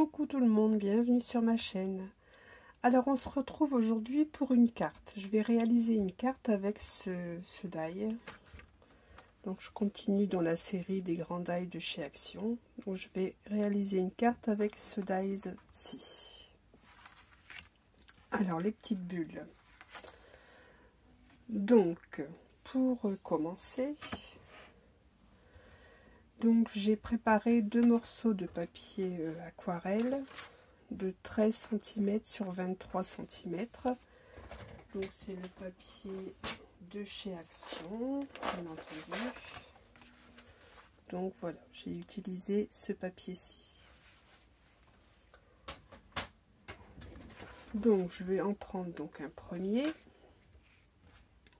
Coucou tout le monde, bienvenue sur ma chaîne. Alors on se retrouve aujourd'hui pour une carte. Je vais réaliser une carte avec ce die. Donc je continue dans la série des grands die de chez Action. Donc je vais réaliser une carte avec ce die-ci. Alors les petites bulles. Donc pour commencer, donc j'ai préparé deux morceaux de papier aquarelle de 13 cm sur 23 cm. Donc c'est le papier de chez Action, bien entendu. Donc voilà, j'ai utilisé ce papier-ci. Donc je vais en prendre donc un premier.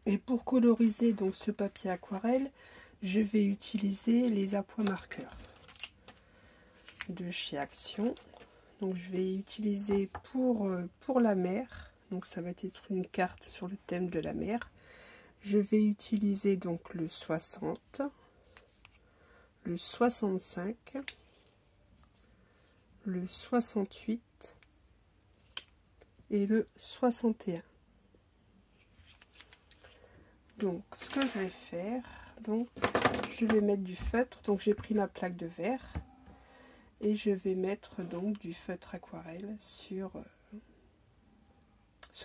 Et pour coloriser donc ce papier aquarelle, je vais utiliser les appois marqueurs de chez Action. Donc je vais utiliser pour la mer, donc ça va être une carte sur le thème de la mer. Je vais utiliser donc le 60, le 65, le 68 et le 61. Donc ce que je vais faire, donc je vais mettre du feutre, donc j'ai pris ma plaque de verre. Et je vais mettre donc du feutre aquarelle sur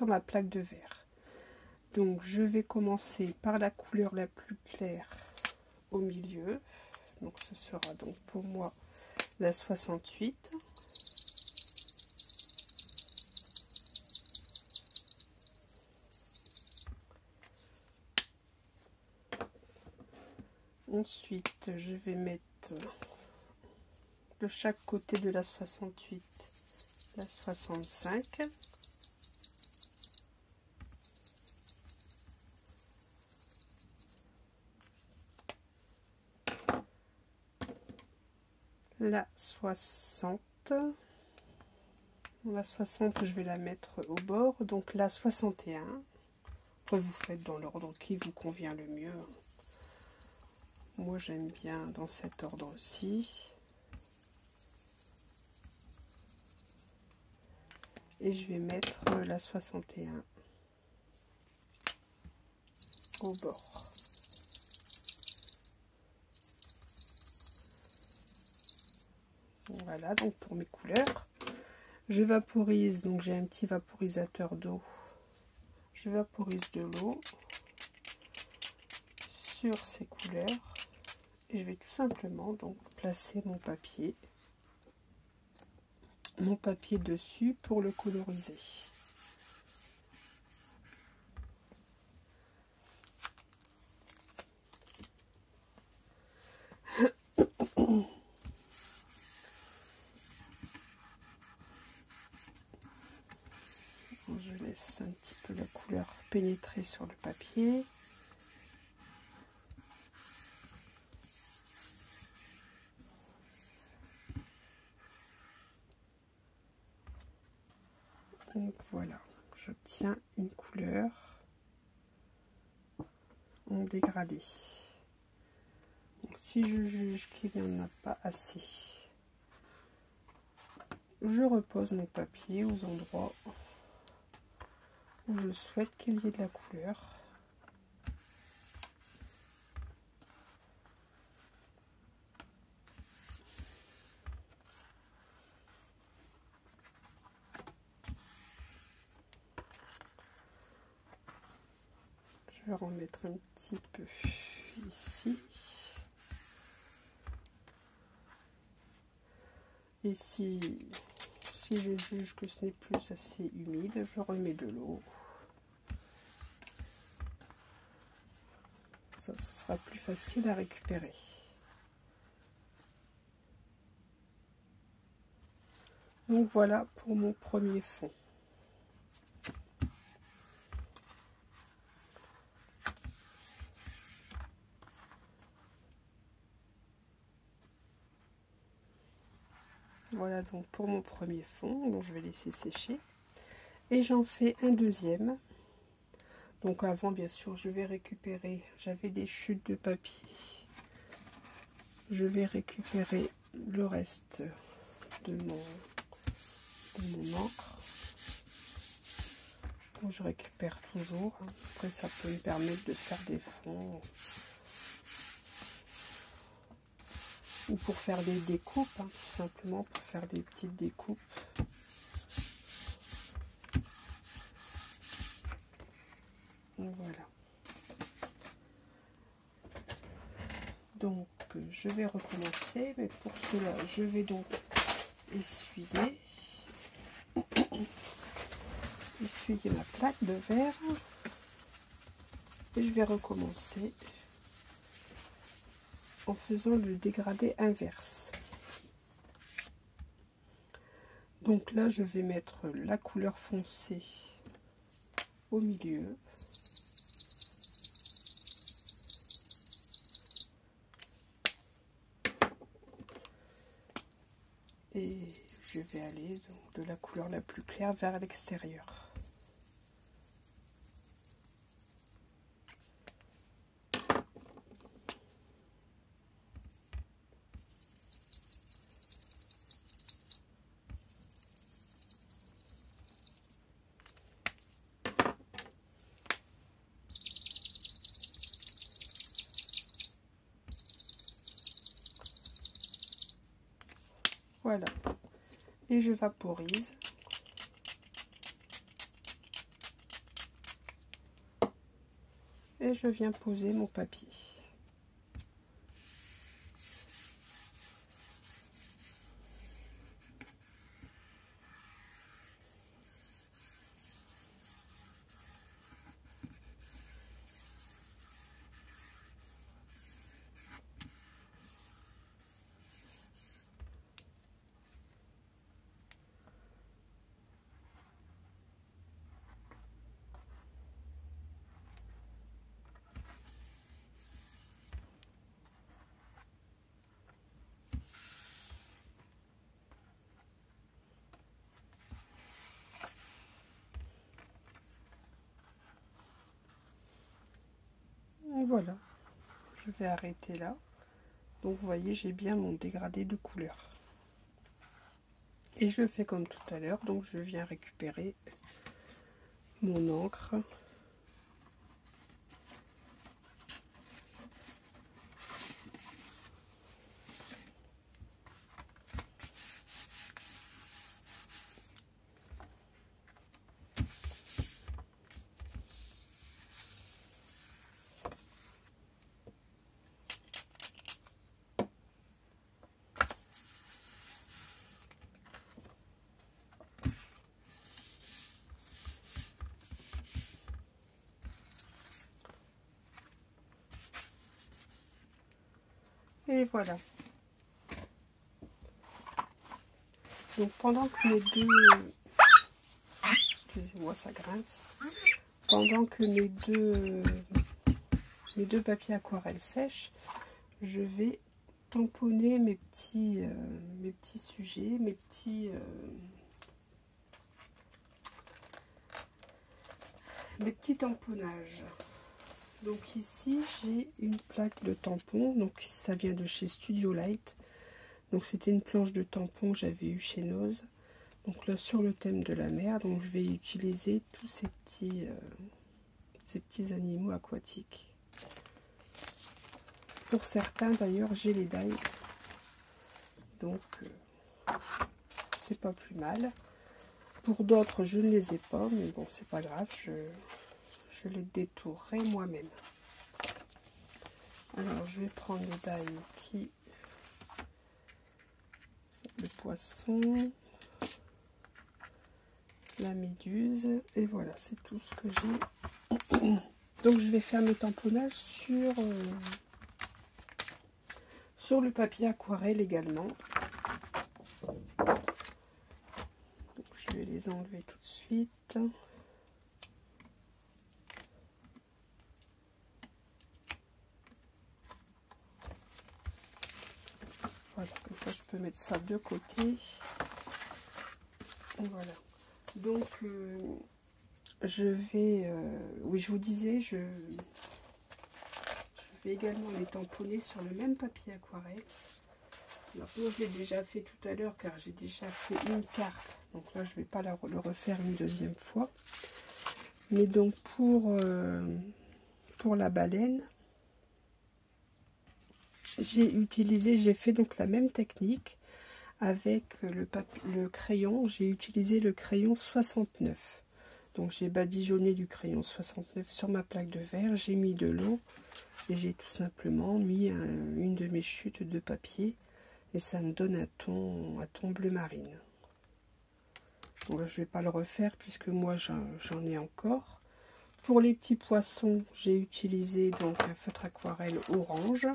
ma plaque de verre. Donc je vais commencer par la couleur la plus claire au milieu. Donc ce sera donc pour moi la 68. Ensuite je vais mettre de chaque côté de la 68 la 65. La 60. La 60 je vais la mettre au bord, donc la 61. Après vous faites dans l'ordre qui vous convient le mieux. Moi j'aime bien dans cet ordre-ci. Et je vais mettre la 61 au bord. Voilà, donc pour mes couleurs, je vaporise, donc j'ai un petit vaporisateur d'eau. Je vaporise de l'eau sur ces couleurs et je vais tout simplement donc placer mon papier dessus pour le coloriser. Je laisse un petit peu la couleur pénétrer sur le papier. Donc voilà, j'obtiens une couleur en dégradé. Donc si je juge qu'il n'y en a pas assez, je repose mon papier aux endroits où je souhaite qu'il y ait de la couleur. Je vais remettre un petit peu ici. Et si je juge que ce n'est plus assez humide, je remets de l'eau. Ça, ce sera plus facile à récupérer. Donc voilà pour mon premier fond. Voilà donc pour mon premier fond, donc je vais laisser sécher. Et j'en fais un deuxième. Donc avant bien sûr je vais récupérer, j'avais des chutes de papier. Je vais récupérer le reste de mon de mon encre. Donc, je récupère toujours. Après, ça peut me permettre de faire des fonds. Ou pour faire des découpes, hein, tout simplement pour faire des petites découpes. Donc, voilà. Donc je vais recommencer, mais pour cela je vais donc essuyer ma plaque de verre et je vais recommencer en faisant le dégradé inverse. Donc là je vais mettre la couleur foncée au milieu. Et je vais aller donc de la couleur la plus claire vers l'extérieur. Voilà. Et je vaporise. Et je viens poser mon papier. Voilà, je vais arrêter là. Donc vous voyez, j'ai bien mon dégradé de couleur. Et je fais comme tout à l'heure, donc je viens récupérer mon encre. Et voilà. Donc pendant que mes deux... Excusez-moi, ça grince. Pendant que mes deux papiers aquarelle sèchent, je vais tamponner mes petits sujets, mes petits tamponnages. Donc ici j'ai une plaque de tampons, donc ça vient de chez Studio Light. Donc c'était une planche de tampons que j'avais eu chez Nose. Donc là sur le thème de la mer, donc je vais utiliser tous ces petits animaux aquatiques. Pour certains d'ailleurs j'ai les dies, donc c'est pas plus mal. Pour d'autres je ne les ai pas, mais bon c'est pas grave, je les détourerai moi-même. Alors je vais prendre le die qui le poisson, la méduse, et voilà, c'est tout ce que j'ai. Donc je vais faire mes tamponnages sur le papier aquarelle également. Donc, je vais les enlever tout de suite. Voilà, comme ça je peux mettre ça de côté. Voilà. Donc je vais, oui je vous disais, je vais également les tamponner sur le même papier aquarelle. Alors, moi, je l'ai déjà fait tout à l'heure car j'ai déjà fait une carte. Donc là, je ne vais pas le refaire une deuxième fois. Mais donc, pour la baleine, j'ai fait donc la même technique avec le crayon. J'ai utilisé le crayon 69. Donc, j'ai badigeonné du crayon 69 sur ma plaque de verre. J'ai mis de l'eau et j'ai tout simplement mis une de mes chutes de papier. Et ça me donne un ton bleu marine. Bon, là, je ne vais pas le refaire puisque moi j'en ai encore. Pour les petits poissons, j'ai utilisé donc un feutre aquarelle orange.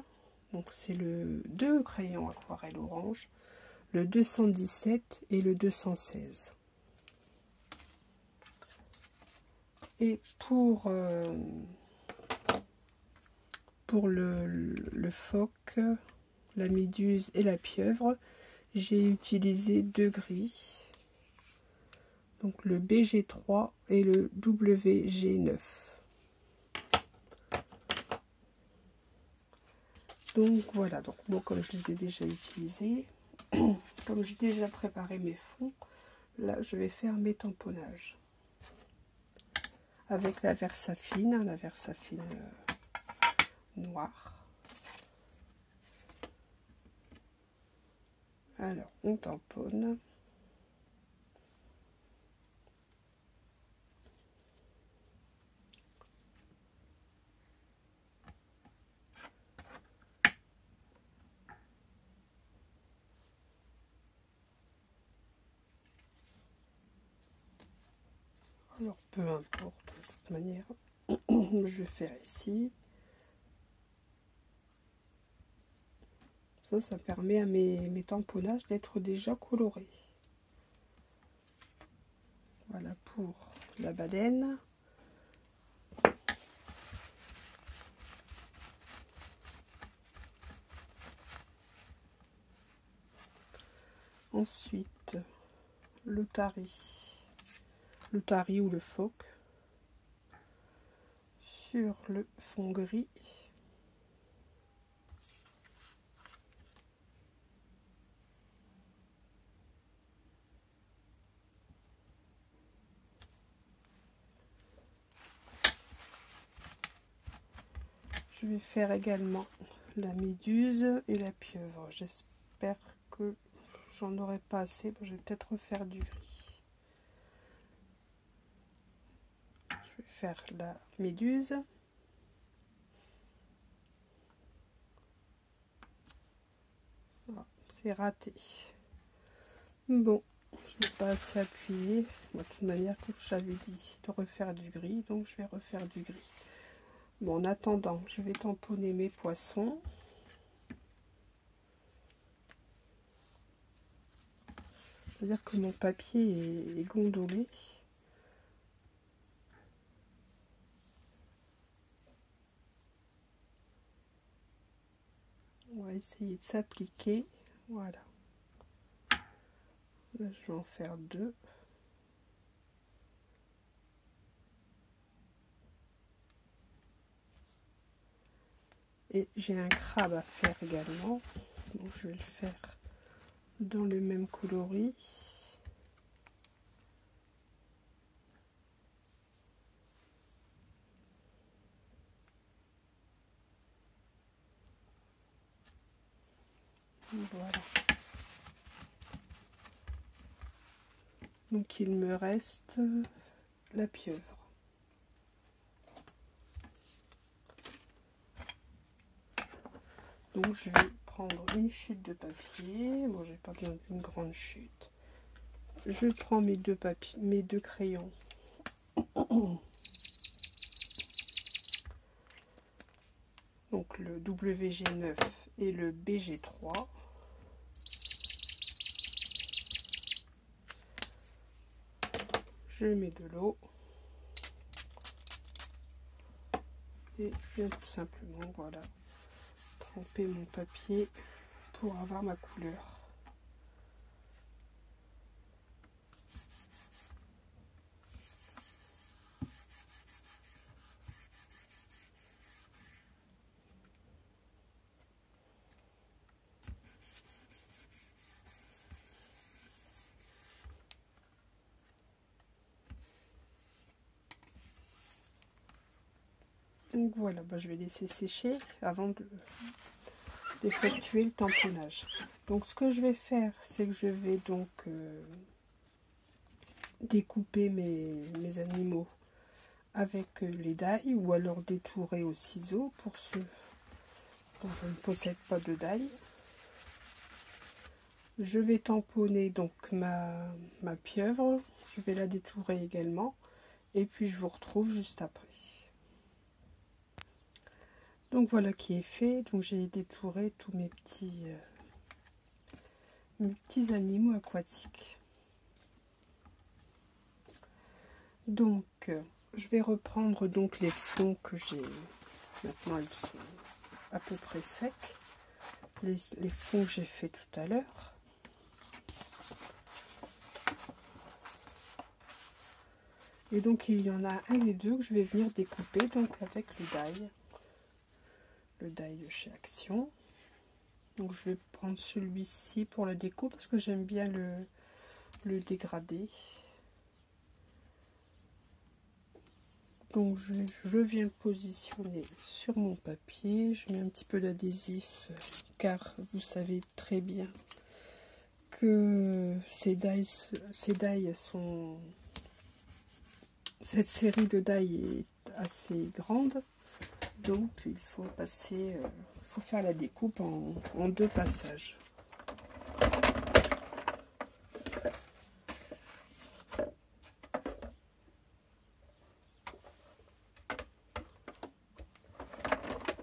Donc c'est le 2 crayons aquarelle orange, le 217 et le 216. Et pour le phoque, la méduse et la pieuvre, j'ai utilisé 2 gris, donc le BG3 et le WG9. Donc voilà, donc moi comme je les ai déjà utilisés, comme j'ai déjà préparé mes fonds, là je vais faire mes tamponnages avec la Versafine, noire. Alors on tamponne. Alors peu importe, de toute manière, je vais faire ici. Ça permet à mes tamponnages d'être déjà colorés. Voilà pour la baleine. Ensuite, l'otarie ou le phoque sur le fond gris. Je vais faire également la méduse et la pieuvre. J'espère que j'en aurai pas assez. Bon, je vais peut-être refaire du gris. Je vais faire la méduse. Voilà, c'est raté. Bon, je n'ai pas assez appuyé. Bon, de toute manière, comme j'avais dit, de refaire du gris, donc je vais refaire du gris. Bon, en attendant, je vais tamponner mes poissons. C'est-à-dire que mon papier est gondolé. On va essayer de s'appliquer. Voilà. Là, je vais en faire 2. Et j'ai un crabe à faire également. Donc, je vais le faire dans le même coloris. Voilà. Donc il me reste la pieuvre. Donc je vais prendre une chute de papier. Bon, j'ai pas besoin d'une grande chute. Je prends mes deux crayons. Donc le WG9 et le BG3. Je mets de l'eau. Et je viens tout simplement, voilà, tremper mon papier pour avoir ma couleur. Donc voilà, je vais laisser sécher avant d'effectuer le tamponnage. Donc ce que je vais faire, c'est que je vais donc découper mes animaux avec les dailles, ou alors détourer au ciseau pour ceux dont je ne possède pas de daille. Je vais tamponner donc ma pieuvre, je vais la détourer également, et puis je vous retrouve juste après. Donc voilà qui est fait. Donc j'ai détouré tous mes petits animaux aquatiques. Donc je vais reprendre donc les fonds que j'ai. Maintenant ils sont à peu près secs. Les fonds que j'ai fait tout à l'heure. Et donc il y en a un et deux que je vais venir découper donc avec le die de chez Action. Donc je vais prendre celui-ci pour la déco parce que j'aime bien le dégradé. Donc je viens le positionner sur mon papier. Je mets un petit peu d'adhésif car vous savez très bien que ces die sont... Cette série de die est assez grande. Donc il faut faire la découpe en deux passages.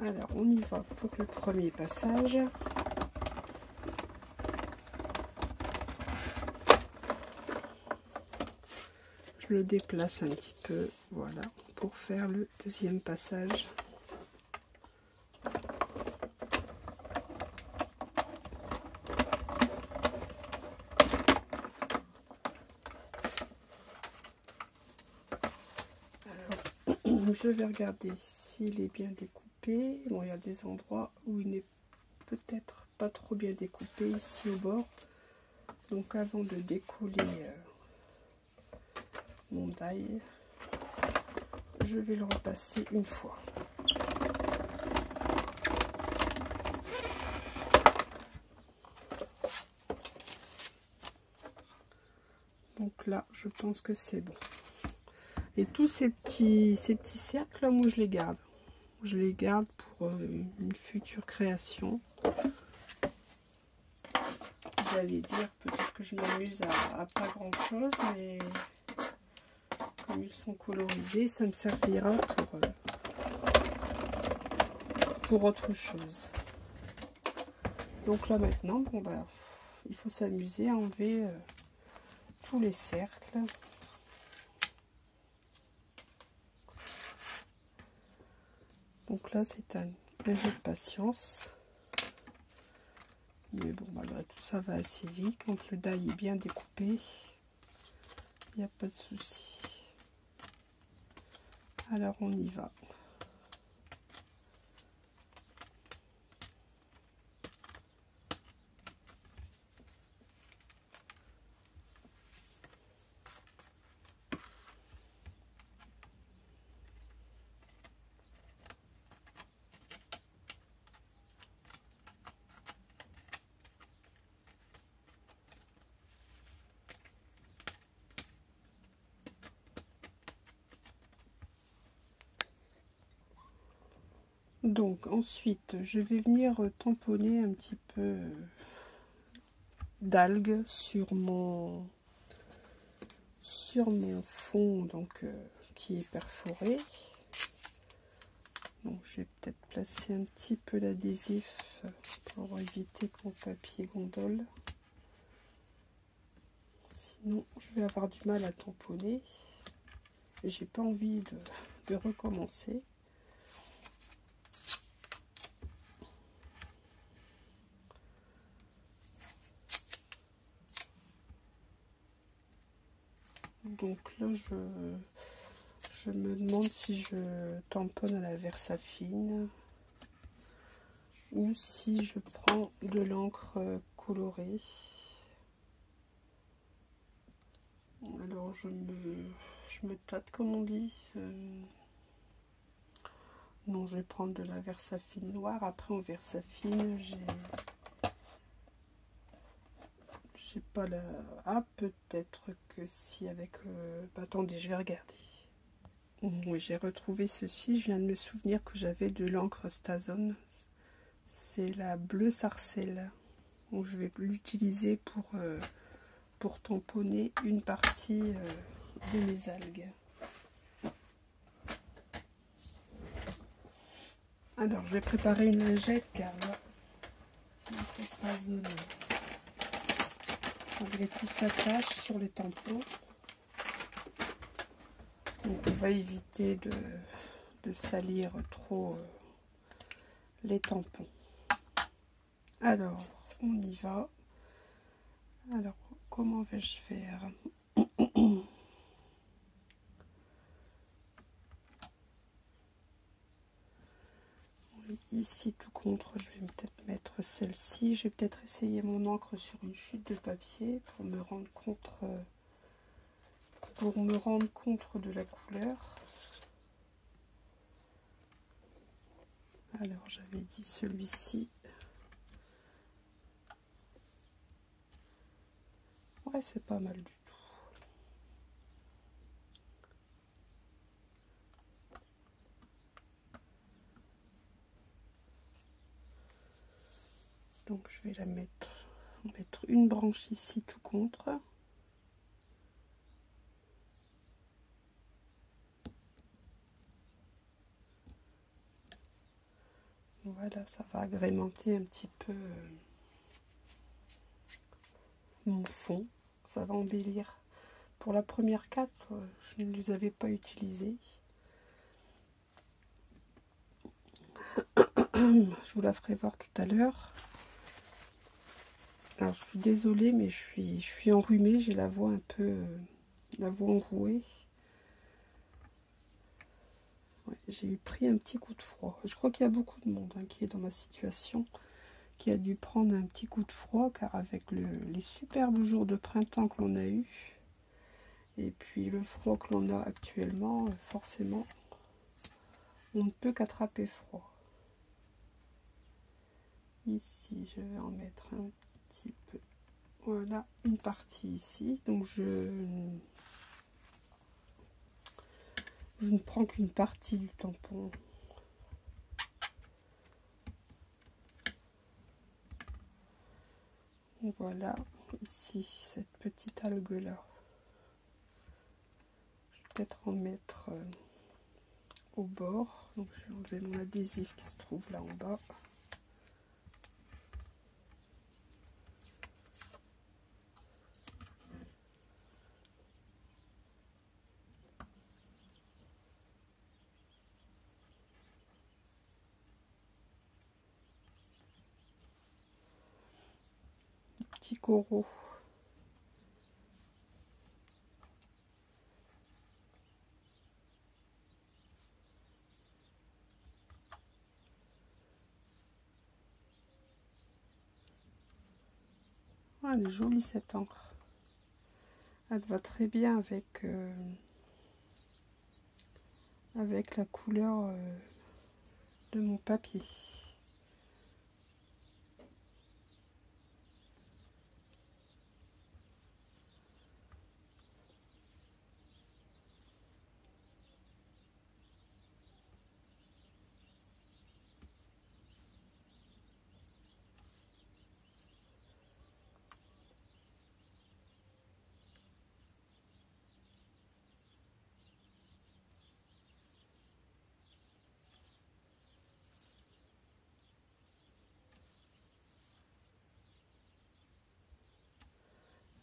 Alors on y va pour le premier passage. Je le déplace un petit peu, voilà, pour faire le deuxième passage. Alors, je vais regarder s'il est bien découpé. Bon, il y a des endroits où il n'est peut-être pas trop bien découpé, ici au bord. Donc avant de décoller mon die, je vais le repasser une fois. Donc là, je pense que c'est bon. Et tous ces petits cercles là, moi je les garde. Je les garde pour une future création. Vous allez dire peut-être que je m'amuse à pas grand chose, mais comme ils sont colorisés, ça me servira pour autre chose. Donc là maintenant, bon il faut s'amuser à enlever tous les cercles. Donc là c'est un jeu de patience. Mais bon, malgré tout, ça va assez vite. Quand le die est bien découpé, il n'y a pas de souci. Alors, on y va. Donc ensuite, je vais venir tamponner un petit peu d'algues sur mon fond donc qui est perforé. Donc je vais peut-être placer un petit peu d'adhésif pour éviter que mon papier gondole. Sinon, je vais avoir du mal à tamponner. J'ai pas envie de recommencer. Donc là, je me demande si je tamponne à la Versafine ou si je prends de l'encre colorée. Alors je me tâte comme on dit. Donc je vais prendre de la Versafine noire. Après en Versafine, j'ai pas la... Ah, peut-être que si avec... attendez, je vais regarder. Oui, j'ai retrouvé ceci. Je viens de me souvenir que j'avais de l'encre Stazone. C'est la bleue sarcelle. Donc je vais l'utiliser pour tamponner une partie de mes algues. Alors je vais préparer une lingette car là, l'encre Stazone, malgré tout, s'attache sur les tampons. Donc on va éviter de salir trop les tampons. Alors on y va. Alors comment vais-je faire? Ici tout contre, je vais peut-être mettre celle-ci. Je vais peut-être essayer mon encre sur une chute de papier pour me rendre compte de la couleur. Alors j'avais dit celui-ci. Ouais, c'est pas mal du tout. Donc je vais mettre une branche ici tout contre. Voilà, ça va agrémenter un petit peu mon fond. Ça va embellir. Pour la première 4, je ne les avais pas utilisées. Je vous la ferai voir tout à l'heure. Alors je suis désolée, mais je suis enrhumée, j'ai la voix un peu la voix enrouée. Ouais, j'ai pris un petit coup de froid. Je crois qu'il y a beaucoup de monde qui est dans ma situation, qui a dû prendre un petit coup de froid, car avec les superbes jours de printemps que l'on a eu, et puis le froid que l'on a actuellement, forcément, on ne peut qu'attraper froid. Ici, je vais en mettre un petit peu. Voilà, une partie ici. Donc je ne prends qu'une partie du tampon. Voilà, ici, cette petite algue là. Je vais peut-être en mettre au bord. Donc je vais enlever mon adhésif qui se trouve là en bas. Petit coraux. Ah, elle est jolie cette encre. Elle va très bien avec la couleur de mon papier.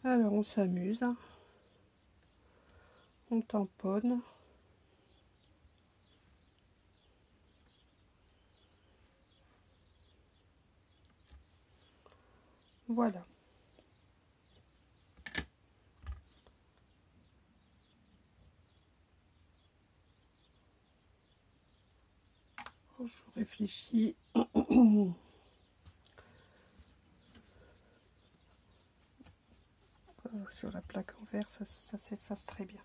Alors on s'amuse, on tamponne. Voilà. Oh, je réfléchis. Sur la plaque en verre, ça s'efface très bien.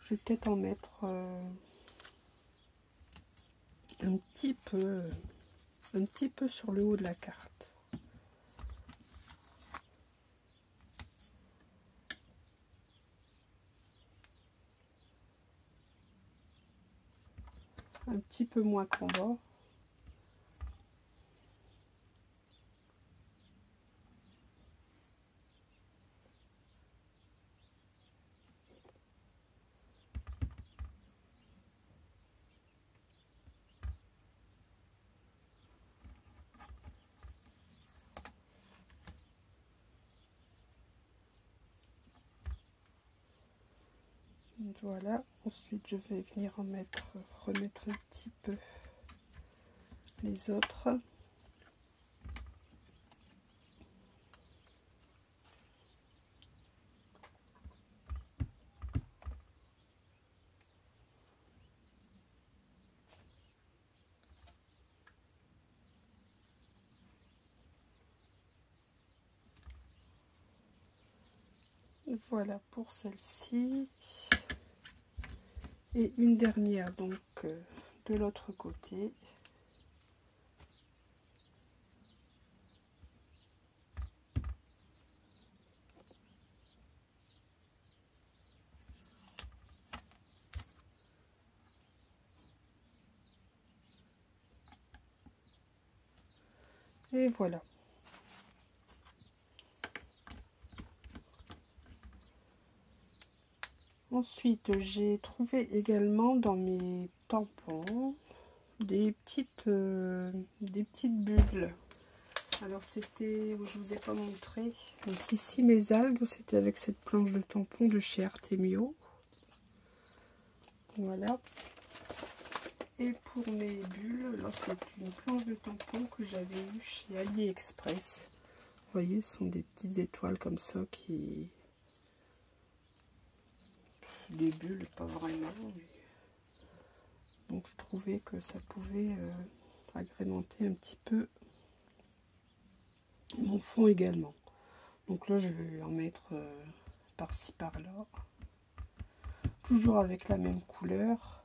Je vais peut-être en mettre un petit peu sur le haut de la carte. Un petit peu moins qu'en bas. Voilà, ensuite je vais venir remettre un petit peu les autres. Voilà pour celle-ci. Et une dernière donc de l'autre côté. Et voilà. Ensuite, j'ai trouvé également dans mes tampons des petites bulles. Alors c'était, je vous ai pas montré. Donc ici mes algues, c'était avec cette planche de tampon de chez Artemio. Voilà. Et pour mes bulles, là c'est une planche de tampon que j'avais eue chez AliExpress. Vous voyez, ce sont des petites étoiles comme ça qui... Des bulles, pas vraiment. Mais... Donc je trouvais que ça pouvait agrémenter un petit peu mon fond également. Donc là je vais en mettre par-ci par-là. Toujours avec la même couleur.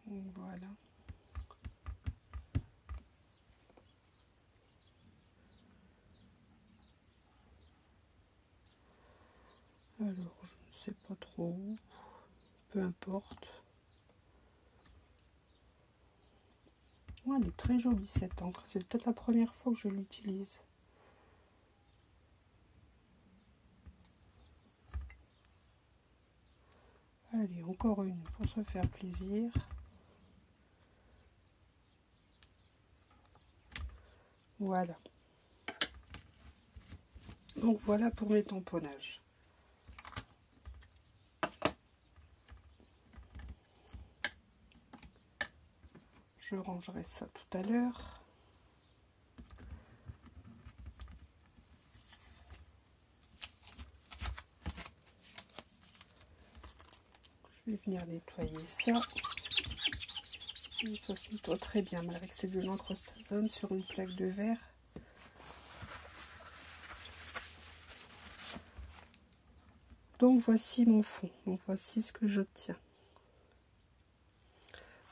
Voilà. Alors, je ne sais pas trop où, peu importe. Oh, elle est très jolie cette encre, c'est peut-être la première fois que je l'utilise. Allez, encore une pour se faire plaisir. Voilà. Donc voilà pour mes tamponnages. Je rangerai ça tout à l'heure. Je vais venir nettoyer ça. Et ça se nettoie très bien, malgré que c'est de l'encre Stazone sur une plaque de verre. Donc voici mon fond. Donc voici ce que j'obtiens.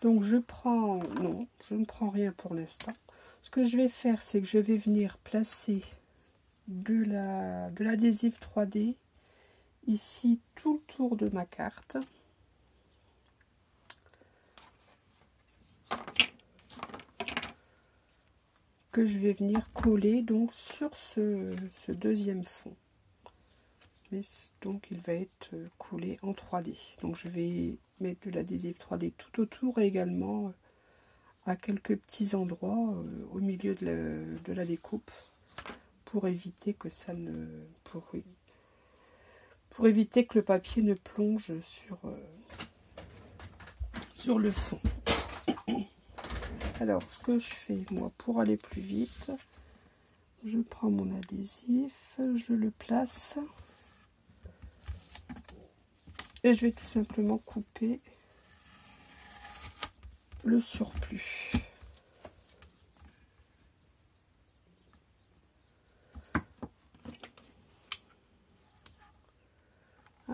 Donc je prends... Non, je ne prends rien pour l'instant. Ce que je vais faire, c'est que je vais venir placer de l'adhésif 3D ici tout le tour de ma carte. Que je vais venir coller donc sur ce deuxième fond. Mais donc il va être collé en 3D. Donc je vais mettre de l'adhésif 3D tout autour et également à quelques petits endroits au milieu de la découpe pour éviter que ça ne pour éviter que le papier ne plonge sur le fond. Alors ce que je fais moi pour aller plus vite, je prends mon adhésif, je le place et je vais tout simplement couper le surplus.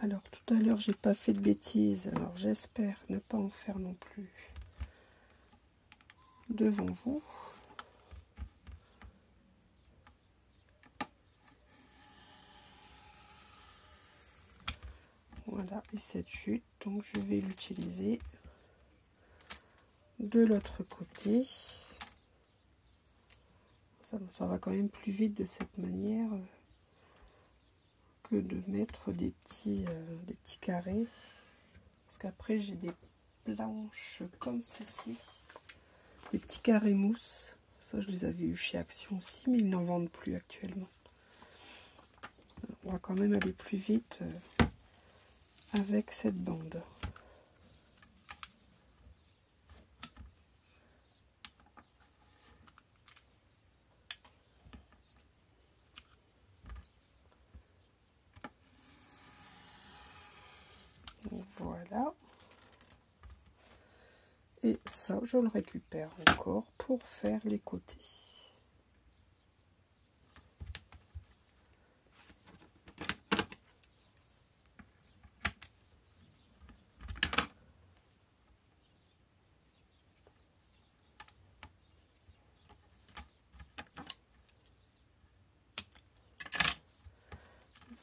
Alors tout à l'heure j'ai pas fait de bêtises, alors j'espère ne pas en faire non plus devant vous. Voilà, et cette chute, donc je vais l'utiliser de l'autre côté. Ça va quand même plus vite de cette manière que de mettre des petits carrés. Parce qu'après j'ai des planches comme ceci, des petits carrés mousse. Ça je les avais eu chez Action aussi, mais ils n'en vendent plus actuellement. On va quand même aller plus vite avec cette bande. Voilà. Et ça, je le récupère encore pour faire les côtés.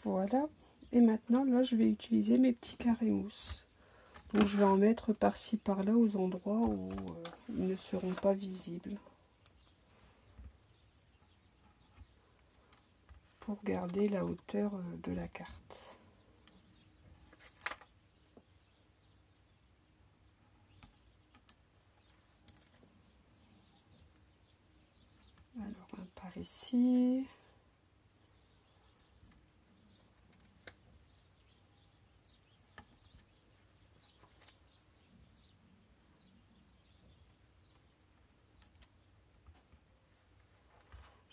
Voilà. Et maintenant, là, je vais utiliser mes petits carrés mousse. Donc, je vais en mettre par-ci, par-là, aux endroits où ils ne seront pas visibles. Pour garder la hauteur de la carte. Alors, un par ici.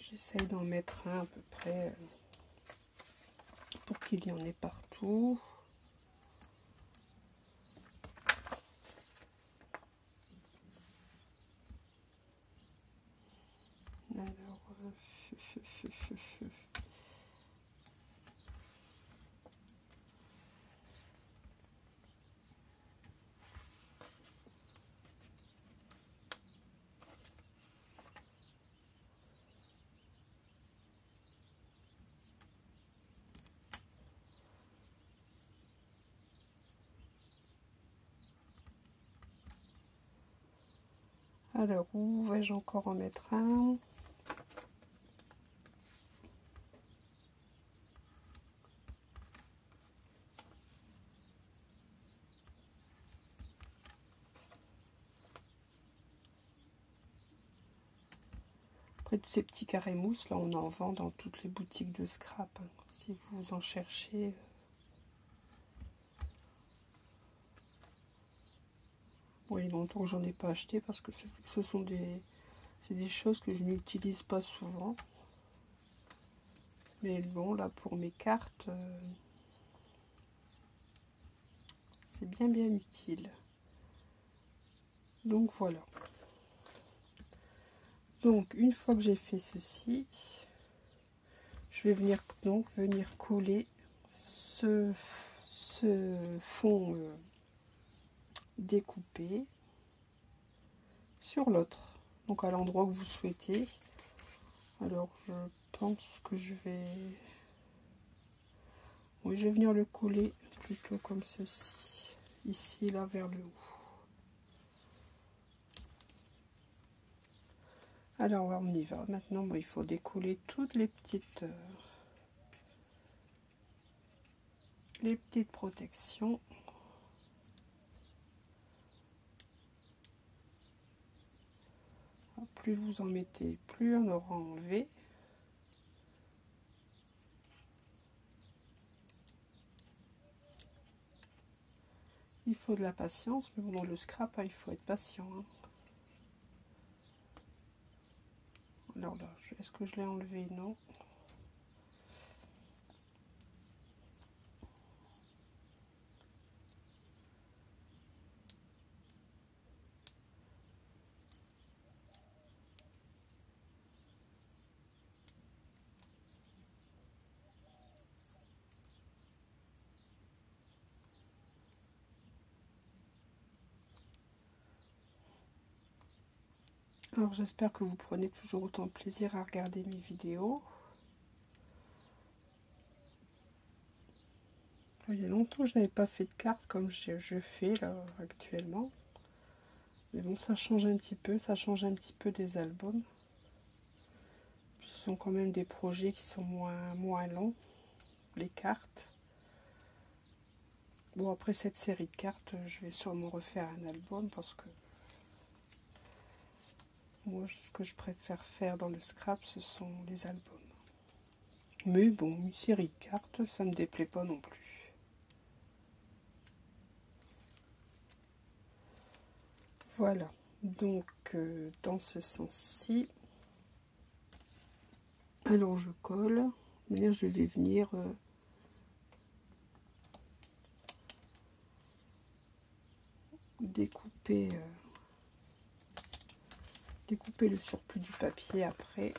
J'essaye d'en mettre un à peu près pour qu'il y en ait partout. Alors, alors, où vais-je encore en mettre un? Après, tous ces petits carrés mousse, là, on en vend dans toutes les boutiques de scrap. Hein, si vous en cherchez. Bon, il y a longtemps que j'en ai pas acheté parce que ce sont c'est des choses que je n'utilise pas souvent. Mais bon, là, pour mes cartes, c'est bien utile. Donc, voilà. Donc, une fois que j'ai fait ceci, je vais venir coller ce fond découpé sur l'autre, donc à l'endroit que vous souhaitez. Alors je pense que je vais venir le coller plutôt comme ceci, ici là vers le haut. Alors on y va maintenant. Bon, il faut décoller toutes les petites protections. Plus vous en mettez, plus on aura enlevé. Il faut de la patience, mais bon, dans le scrap, hein, il faut être patient. Hein. Alors là, est-ce que je l'ai enlevé? Non. Alors j'espère que vous prenez toujours autant de plaisir à regarder mes vidéos. Il y a longtemps que je n'avais pas fait de cartes comme je fais là actuellement. Mais bon, ça change un petit peu, ça change un petit peu des albums. Ce sont quand même des projets qui sont moins longs, les cartes. Bon, après cette série de cartes, je vais sûrement refaire un album parce que moi, ce que je préfère faire dans le scrap, ce sont les albums. Mais bon, une série de cartes, ça ne me déplaît pas non plus. Voilà, donc dans ce sens-ci, alors je colle, mais je vais venir découper le surplus du papier après.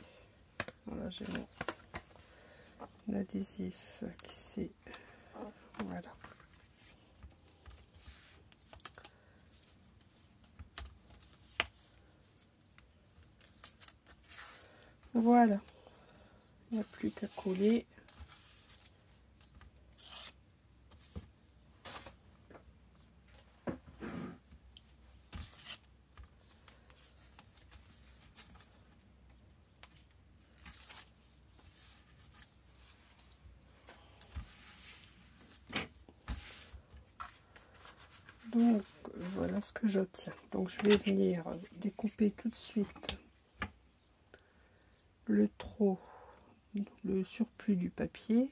Voilà, j'ai mon adhésif qui s'est... Voilà. Voilà. Il n'y a plus qu'à coller. Donc voilà ce que j'obtiens. Donc je vais venir découper tout de suite le trop, le surplus du papier.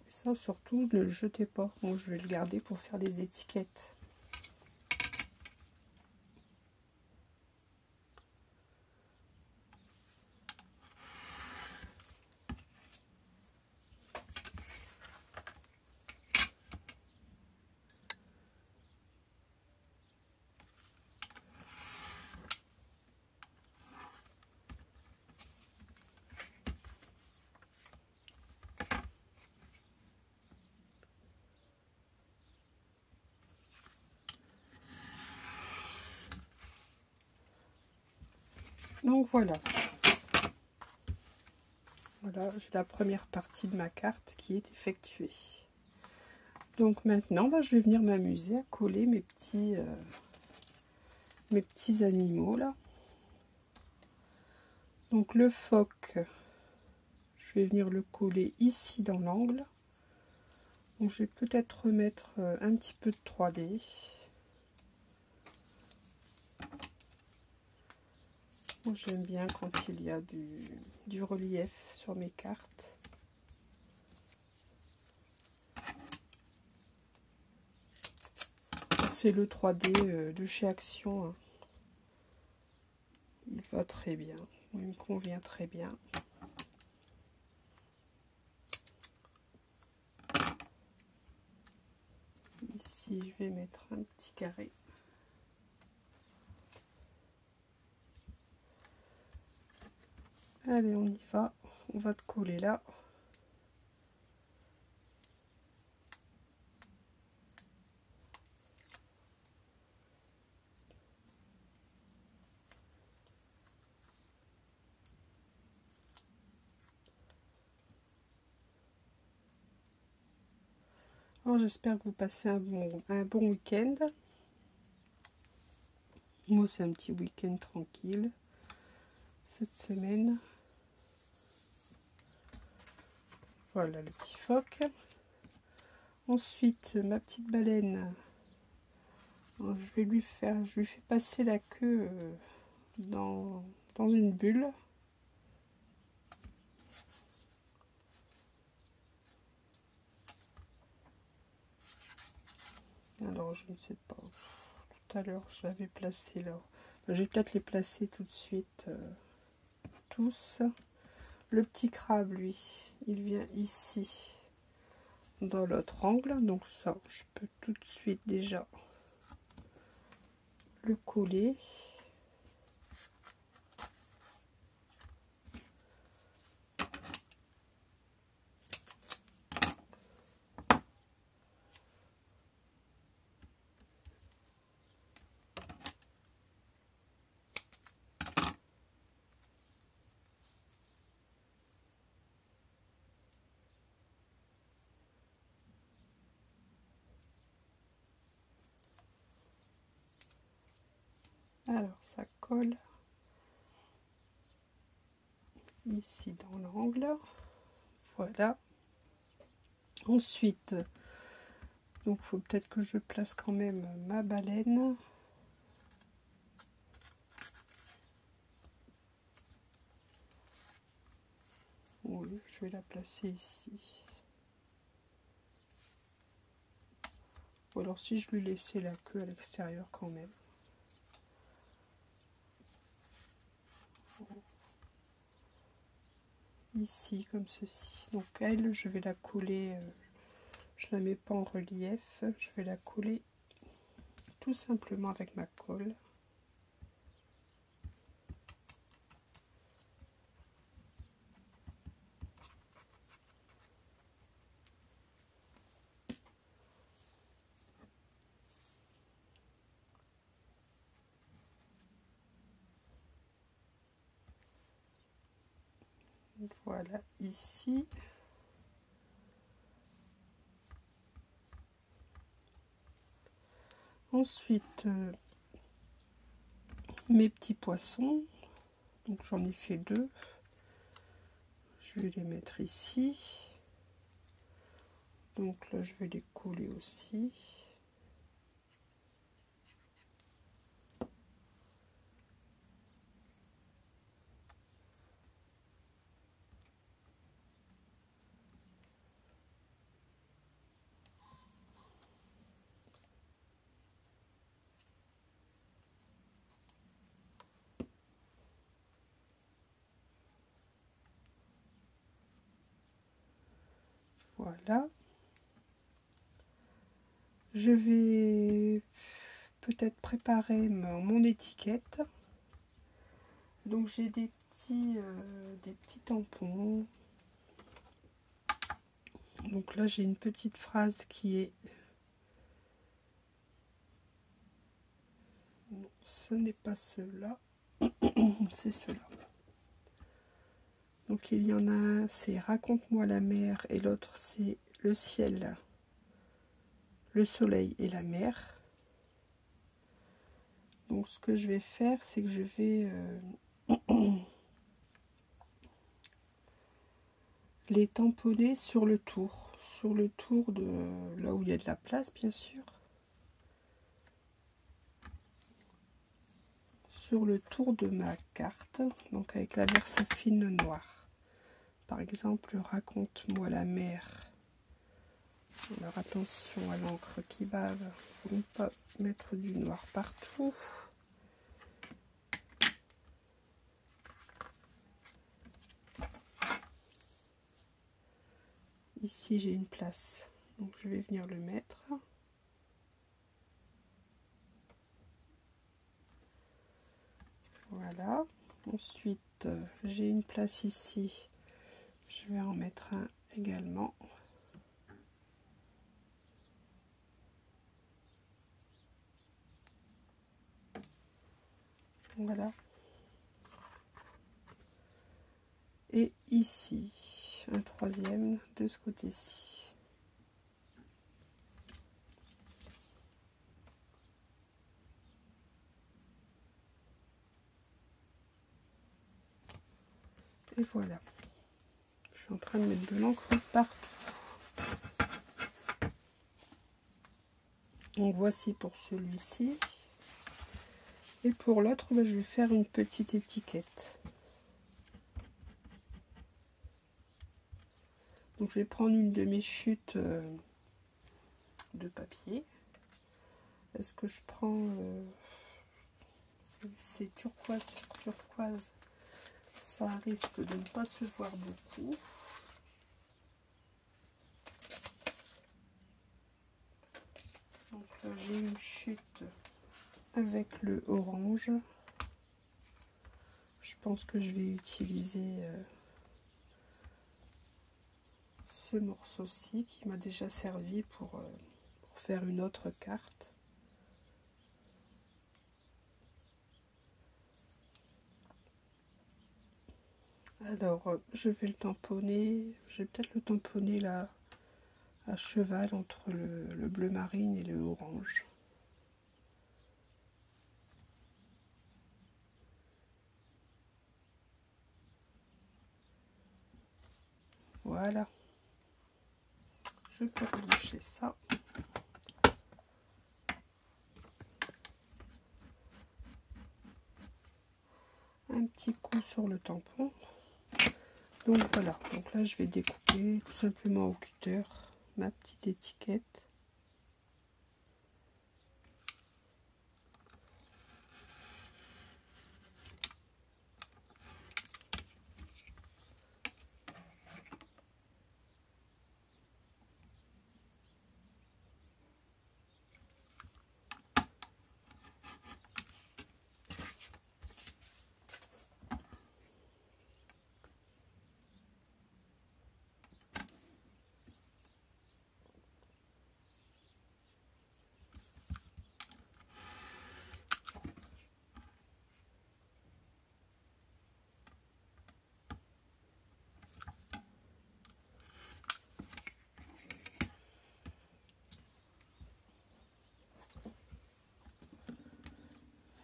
Ça surtout ne le jetez pas. Moi je vais le garder pour faire les étiquettes. Donc voilà. Voilà, j'ai la première partie de ma carte qui est effectuée. Donc maintenant, je vais venir m'amuser à coller mes petits animaux là. Donc le phoque, je vais venir le coller ici dans l'angle. Donc je vais peut-être remettre un petit peu de 3D. J'aime bien quand il y a du relief sur mes cartes. C'est le 3D de chez Action. Hein. Il va très bien. Il me convient très bien. Ici, je vais mettre un petit carré. Allez, on y va. On va te coller là. Alors, j'espère que vous passez un bon week-end. Moi, c'est un petit week-end tranquille cette semaine. Voilà le petit phoque. Ensuite, ma petite baleine. Alors, je lui fais passer la queue dans une bulle. Alors, je ne sais pas. Tout à l'heure, je l'avais placé là. Je vais peut-être les placer tout de suite. Tous. Le petit crabe, lui, il vient ici. Dans l'autre angle. Donc ça, je peux tout de suite déjà le coller. Alors ça colle ici dans l'angle, voilà. Ensuite, donc faut peut-être que je place quand même ma baleine. Oui, je vais la placer ici. Ou alors si je lui laissais la queue à l'extérieur quand même. Ici comme ceci. Donc elle, je vais la coller, je la mets pas en relief, je vais la coller tout simplement avec ma colle. Voilà, ici. Ensuite, mes petits poissons, donc j'en ai fait 2. Je vais les mettre ici. Donc là, je vais les coller aussi. Voilà. Je vais peut-être préparer mon étiquette. Donc j'ai des petits tampons. Donc là j'ai une petite phrase qui est... Non, ce n'est pas ceux-là. C'est ceux-là. Donc il y en a un, c'est raconte-moi la mer, et l'autre c'est le ciel, le soleil et la mer. Donc ce que je vais faire, c'est que je vais les tamponner sur le tour de là où il y a de la place, bien sûr. Sur le tour de ma carte, donc avec la Versafine noire. Par exemple, raconte-moi la mer. Alors attention à l'encre qui bave, pour ne pas mettre du noir partout. Ici j'ai une place, donc je vais venir le mettre. Voilà. Ensuite j'ai une place ici, je vais en mettre un également. Voilà. Et ici, un troisième de ce côté-ci. Et voilà. Je suis en train de mettre de l'encre partout. Donc voici pour celui-ci. Et pour l'autre, je vais faire une petite étiquette. Donc je vais prendre une de mes chutes de papier. Est-ce que je prends... c'est turquoise sur turquoise. Ça risque de ne pas se voir beaucoup. Donc là j'ai une chute avec le orange. Je pense que je vais utiliser ce morceau-ci qui m'a déjà servi pour faire une autre carte. Alors je vais le tamponner, je vais peut-être le tamponner là à cheval entre le bleu marine et le orange. Voilà. Je peux reboucher ça. Un petit coup sur le tampon. Donc voilà, donc là je vais découper tout simplement au cutter ma petite étiquette.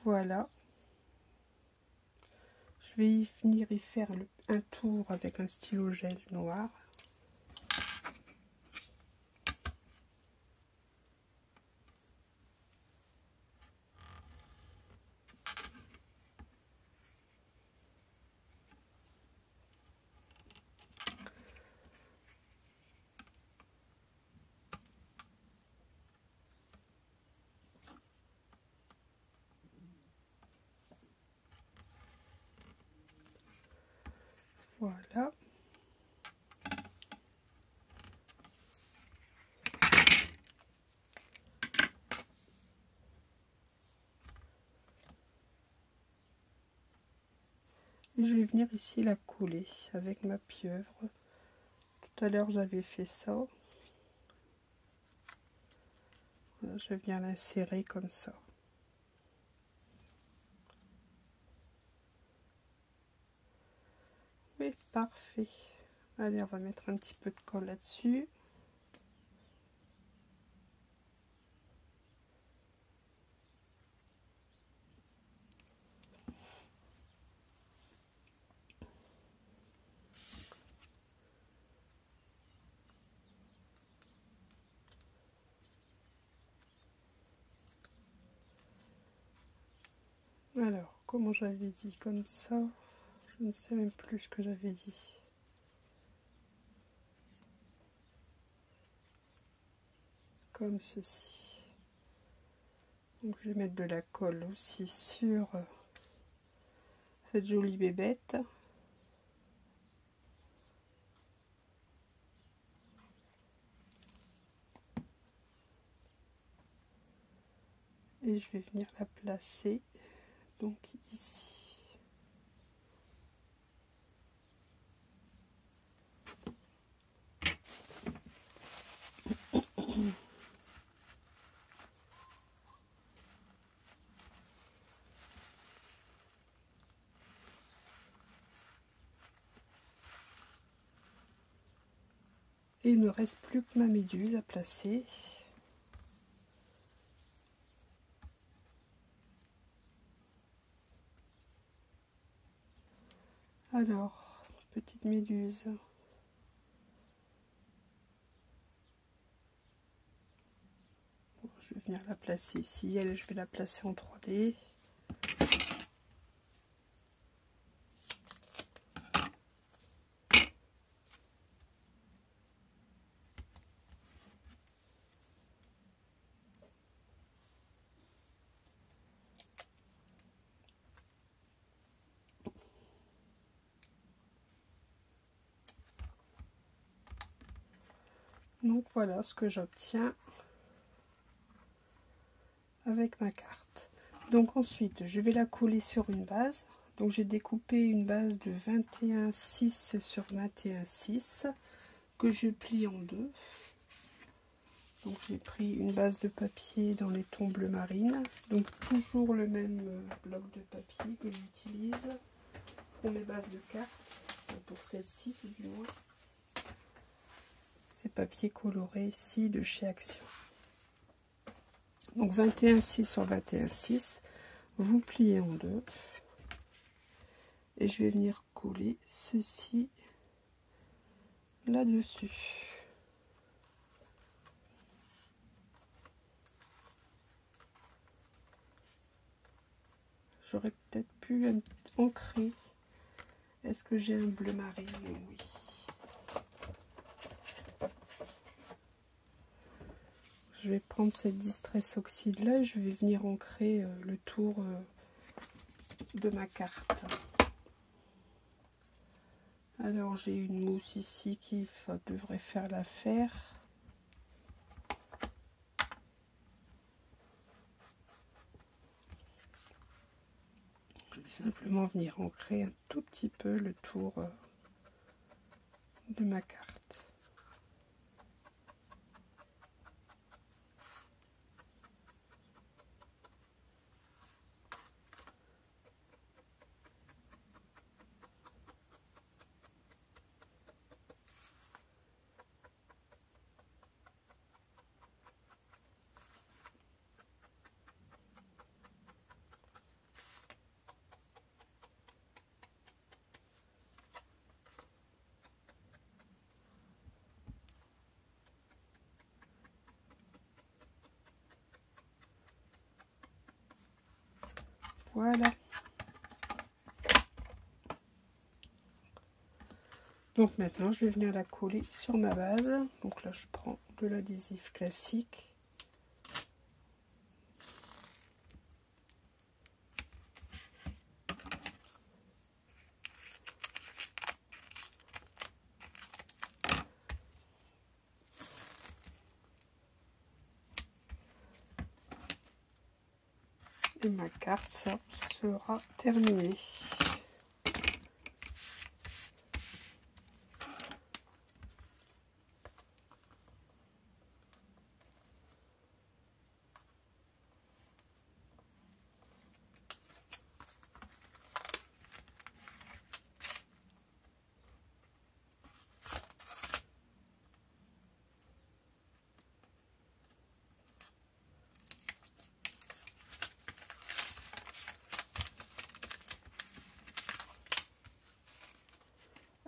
Voilà. Je vais venir y faire un tour avec un stylo gel noir. Voilà. Et je vais venir ici la coller avec ma pieuvre. Tout à l'heure j'avais fait ça. Voilà, je viens l'insérer comme ça. Oui, parfait. Allez, on va mettre un petit peu de colle là-dessus. Alors, comment j'avais dit comme ça? Je ne sais même plus ce que j'avais dit. Comme ceci. Donc je vais mettre de la colle aussi sur cette jolie bébête. Et je vais venir la placer donc ici. Et il ne me reste plus que ma méduse à placer. Alors, petite méduse. Bon, je vais venir la placer ici. Elle, je vais la placer en 3D. Donc voilà ce que j'obtiens avec ma carte. Donc ensuite je vais la coller sur une base. Donc j'ai découpé une base de 21,6 sur 21,6 que je plie en deux. Donc j'ai pris une base de papier dans les tons bleu marine. Donc toujours le même bloc de papier que j'utilise pour mes bases de cartes, pour celle-ci tout du moins. Ces papiers colorés ici de chez Action. Donc 21,6 sur 21,6, vous pliez en deux. Et je vais venir coller ceci là-dessus. J'aurais peut-être pu ancrer. Est-ce que j'ai un bleu marine? Oui. Je vais prendre cette Distress Oxide là et je vais venir ancrer le tour de ma carte. Alors j'ai une mousse ici qui devrait faire l'affaire. Je vais simplement venir ancrer un tout petit peu le tour de ma carte. Voilà. Donc maintenant, je vais venir la coller sur ma base. Donc là, je prends de l'adhésif classique. Et ma carte, ça sera terminé.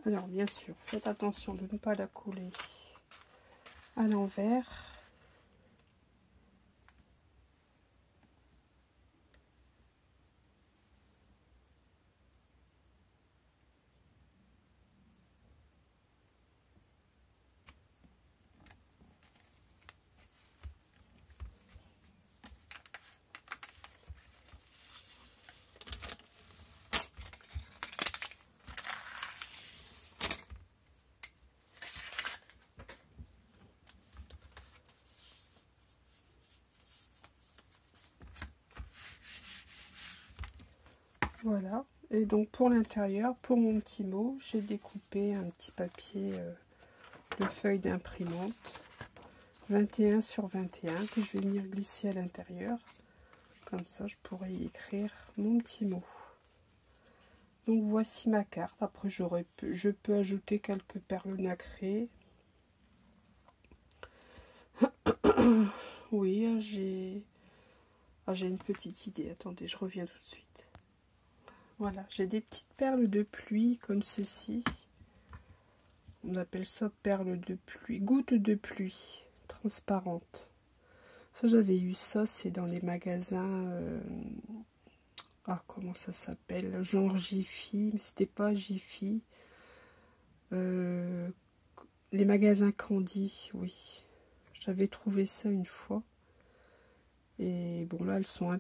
Alors bien sûr, faites attention de ne pas la coller à l'envers. Voilà, et donc pour l'intérieur, pour mon petit mot, j'ai découpé un petit papier de feuille d'imprimante 21 sur 21 que je vais venir glisser à l'intérieur. Comme ça, je pourrais y écrire mon petit mot. Donc voici ma carte. Après, je peux ajouter quelques perles nacrées. Oui, j'ai une petite idée. Attendez, je reviens tout de suite. Voilà, j'ai des petites perles de pluie comme ceci. On appelle ça perles de pluie, gouttes de pluie transparentes. Ça, j'avais eu ça, c'est dans les magasins. Ah, comment ça s'appelle? Genre Jiffy, mais c'était pas Jiffy. Les magasins Candy, oui. J'avais trouvé ça une fois. Et bon, là, elles sont un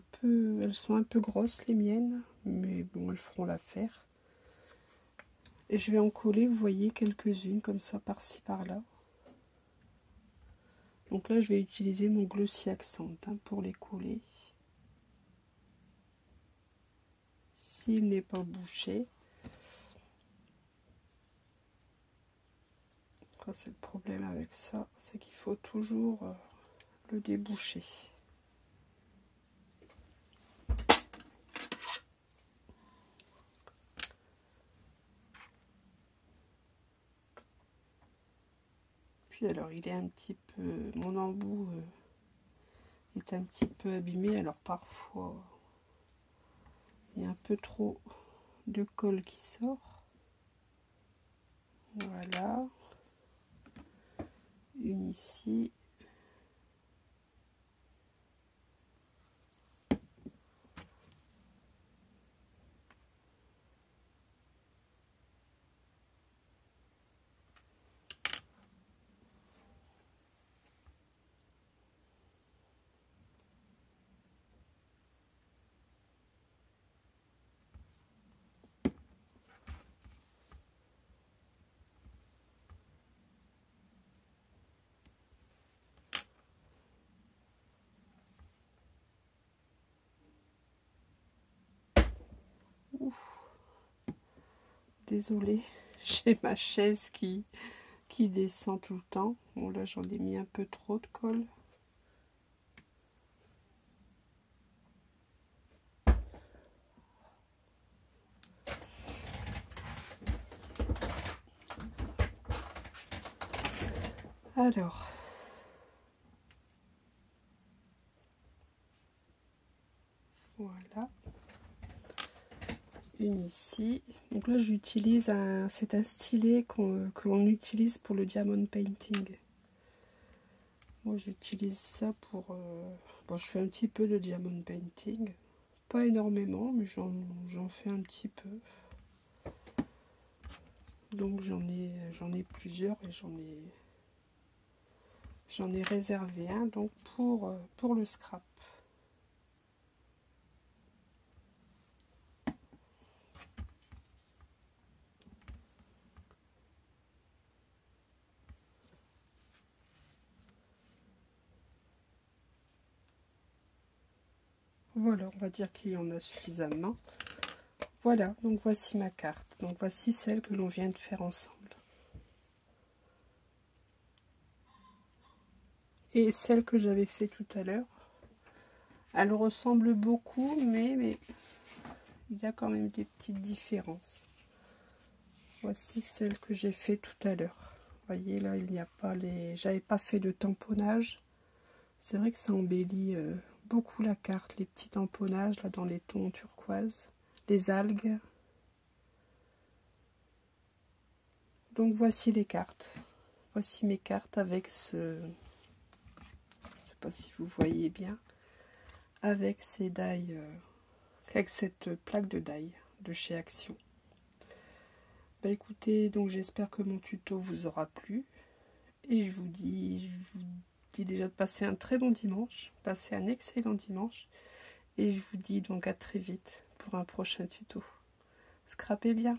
peu grosses, les miennes. Mais bon, elles feront l'affaire. Et je vais en coller, vous voyez, quelques-unes comme ça, par-ci, par-là. Donc là, je vais utiliser mon Glossy Accent pour les coller. S'il n'est pas bouché. C'est le problème avec ça, c'est qu'il faut toujours le déboucher. Puis alors il est un petit peu, mon embout est un petit peu abîmé, alors parfois il y a un peu trop de colle qui sort. Voilà. une ici. Désolée, j'ai ma chaise qui descend tout le temps. Bon là j'en ai mis un peu trop de colle. Alors, voilà. Une ici. Donc là j'utilise c'est un stylet que l'on utilise pour le diamond painting. Moi j'utilise ça pour bon, je fais un petit peu de diamond painting, pas énormément, mais j'en fais un petit peu. Donc j'en ai plusieurs et j'en ai réservé un donc pour le scrap. Voilà, on va dire qu'il y en a suffisamment. Voilà, donc voici ma carte. Donc voici celle que l'on vient de faire ensemble. Et celle que j'avais fait tout à l'heure. Elle ressemble beaucoup, mais il y a quand même des petites différences. Voici celle que j'ai fait tout à l'heure. Vous voyez là, il n'y a pas les... J'avais pas fait de tamponnage. C'est vrai que ça embellit beaucoup la carte, les petits tamponnages là dans les tons turquoise, les algues. Donc voici les cartes. Voici mes cartes avec ce... Je sais pas si vous voyez bien. Avec ces die, avec cette plaque de die de chez Action. Bah écoutez, donc j'espère que mon tuto vous aura plu. Et je vous dis déjà de passer un très bon dimanche, passer un excellent dimanche. Et je vous dis donc à très vite pour un prochain tuto. Scrapez bien!